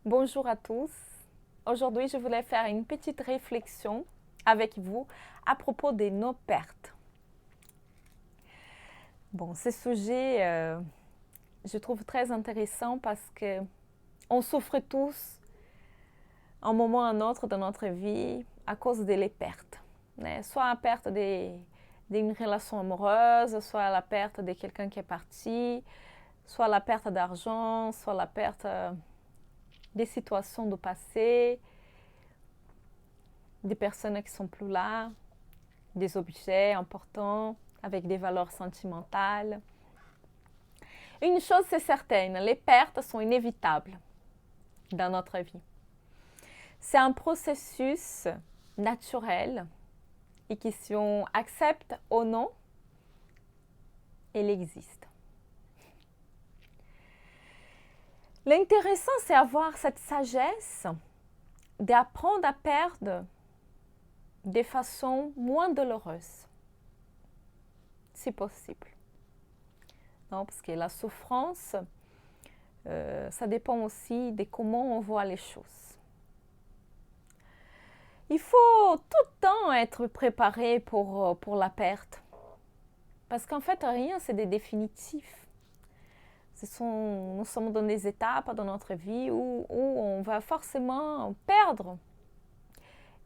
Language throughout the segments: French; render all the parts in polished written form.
Bonjour à tous. Aujourd'hui, je voulais faire une petite réflexion avec vous à propos de nos pertes. Bon, ce sujet, je trouve très intéressant parce que on souffre tous un moment ou un autre de notre vie à cause des pertes. Soit la perte d'une relation amoureuse, soit la perte de quelqu'un qui est parti, soit la perte d'argent, soit la perte des situations du passé, des personnes qui sont plus là, des objets importants avec des valeurs sentimentales. Une chose c'est certaine, les pertes sont inévitables dans notre vie. C'est un processus naturel et qui, si on accepte ou non, il existe. L'intéressant, c'est avoir cette sagesse d'apprendre à perdre de façon moins douloureuse, si possible. Non, parce que la souffrance, ça dépend aussi de comment on voit les choses. Il faut tout le temps être préparé pour la perte. Parce qu'en fait, rien, c'est des définitifs. Nous sommes dans des étapes dans notre vie où on va forcément perdre.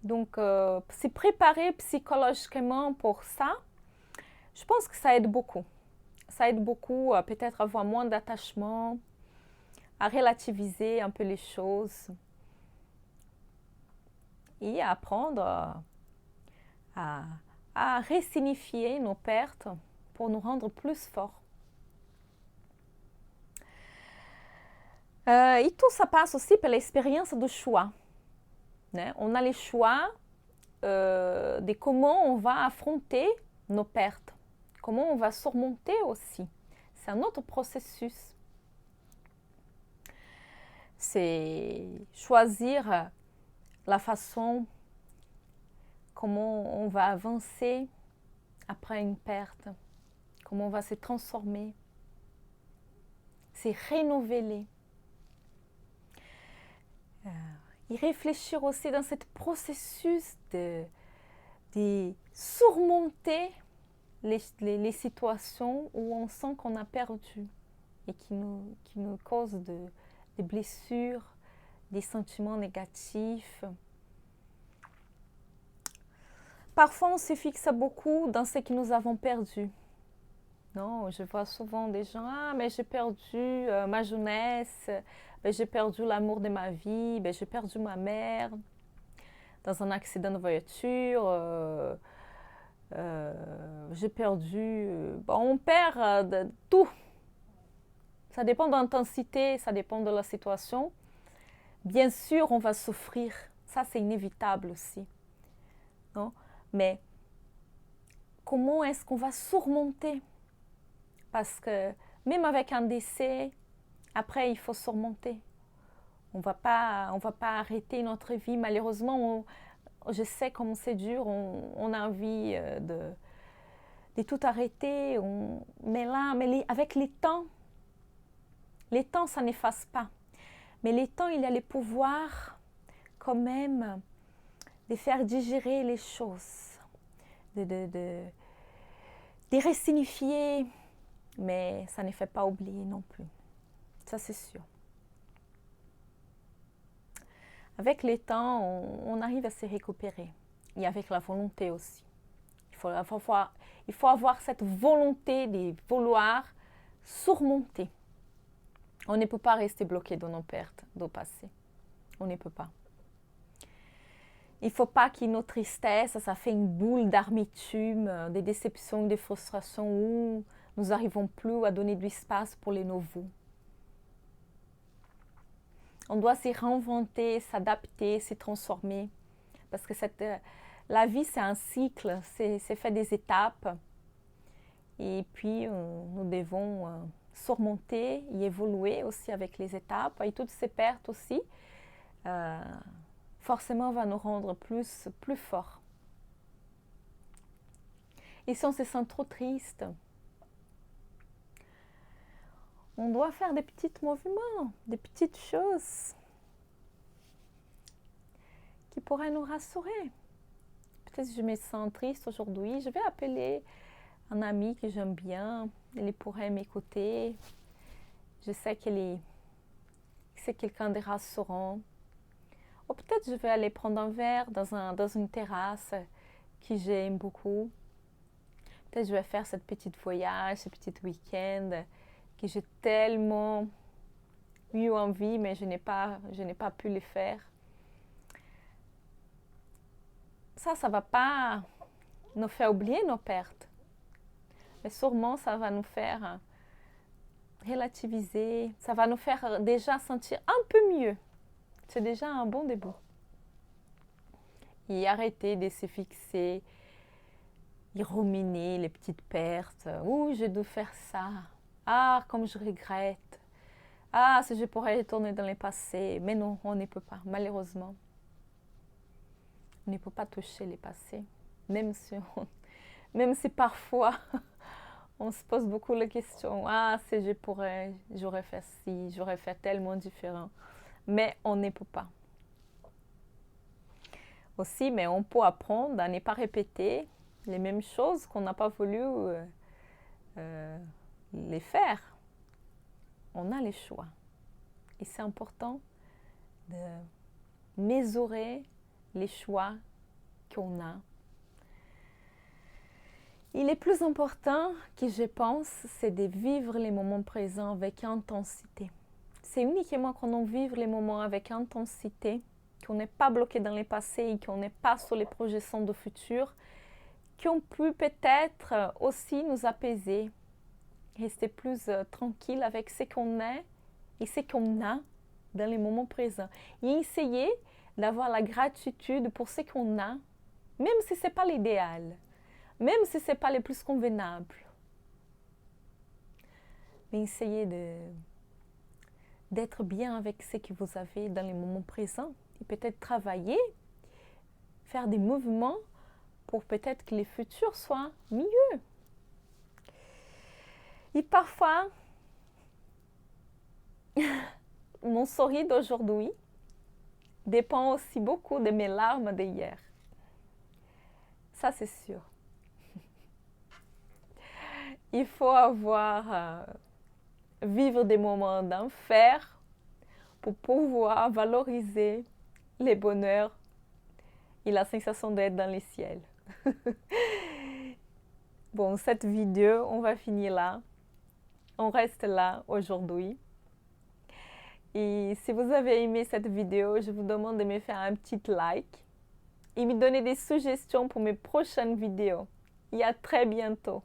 Donc, se préparer psychologiquement pour ça, je pense que ça aide beaucoup. Ça aide beaucoup à peut-être avoir moins d'attachement, à relativiser un peu les choses et à apprendre à ressignifier nos pertes pour nous rendre plus forts. Et tout ça passe aussi par l'expérience du choix. On a les choix de comment on va affronter nos pertes, comment on va surmonter aussi. C'est un autre processus. C'est choisir la façon comment on va avancer après une perte, comment on va se transformer, se renouveler. Et réfléchir aussi dans ce processus de surmonter les situations où on sent qu'on a perdu et qui nous causent des blessures, des sentiments négatifs. Parfois, on se fixe beaucoup dans ce que nous avons perdu. Non, je vois souvent des gens, mais j'ai perdu ma jeunesse, j'ai perdu l'amour de ma vie, j'ai perdu ma mère dans un accident de voiture, j'ai perdu... on perd de tout. Ça dépend de l'intensité, ça dépend de la situation. Bien sûr, on va souffrir. Ça, c'est inévitable aussi. Non? Mais comment est-ce qu'on va surmonter? Parce que même avec un décès, après, il faut surmonter. On ne va pas arrêter notre vie. Malheureusement, je sais comme c'est dur, on a envie de tout arrêter. Mais là, avec les temps, ça n'efface pas. Mais les temps, il a le pouvoir quand même de faire digérer les choses, de ressignifier, mais ça ne fait pas oublier non plus. Ça, c'est sûr. Avec les temps, on arrive à se récupérer. Et avec la volonté aussi. Il faut avoir cette volonté de vouloir surmonter. On ne peut pas rester bloqué dans nos pertes du passé. On ne peut pas. Il ne faut pas que nos tristesses, ça fait une boule d'amertume, de déception, de frustration où nous n'arrivons plus à donner de l'espace pour les nouveaux. On doit se réinventer, s'adapter, se transformer. Parce que la vie, c'est un cycle, c'est fait des étapes. Et puis, nous devons surmonter et évoluer aussi avec les étapes. Et toutes ces pertes aussi, forcément, va nous rendre plus forts. Et si on se sent trop triste, on doit faire des petits mouvements, des petites choses qui pourrait nous rassurer. Peut-être que je me sens triste aujourd'hui, je vais appeler un ami que j'aime bien, il pourrait m'écouter. Je sais c'est quelqu'un de rassurant. Ou peut-être je vais aller prendre un verre dans une terrasse que j'aime beaucoup. Peut-être je vais faire cette petite voyage, ce petit week-end que j'ai tellement eu envie, mais je n'ai pas pu le faire. Ça ne va pas nous faire oublier nos pertes. Mais sûrement, ça va nous faire relativiser. Ça va nous faire déjà sentir un peu mieux. C'est déjà un bon début. Et arrêter de se fixer et ruminer les petites pertes. Ouh, j'ai dû faire ça. Ah, comme je regrette. Ah, si je pourrais retourner dans le passé. Mais non, on ne peut pas, malheureusement. On ne peut pas toucher le passé. Même si parfois, on se pose beaucoup la question. Ah, si je pourrais, j'aurais fait ci, j'aurais fait tellement différent. Mais on ne peut pas. Aussi, mais on peut apprendre à ne pas répéter les mêmes choses qu'on n'a pas voulu les faire. On a les choix. Et c'est important de mesurer les choix qu'on a. Et le plus important que je pense, c'est de vivre les moments présents avec intensité. C'est uniquement quand on vit les moments avec intensité, qu'on n'est pas bloqué dans le passé et qu'on n'est pas sur les projections de futur, qu'on peut peut-être aussi nous apaiser, rester plus tranquille avec ce qu'on est et ce qu'on a dans les moments présents. Et essayer d'avoir la gratitude pour ce qu'on a, même si ce n'est pas l'idéal, même si ce n'est pas le plus convenable. Mais essayez d'être bien avec ce que vous avez dans les moments présents et peut-être travailler, faire des mouvements pour peut-être que les futurs soient mieux. Et parfois, mon sourire d'aujourd'hui dépend aussi beaucoup de mes larmes d'hier. Ça, c'est sûr. Il faut vivre des moments d'enfer pour pouvoir valoriser les bonheurs et la sensation d'être dans le ciel. Bon, cette vidéo, on va finir là. On reste là aujourd'hui. Et si vous avez aimé cette vidéo, je vous demande de me faire un petit like et me donner des suggestions pour mes prochaines vidéos. Et à très bientôt.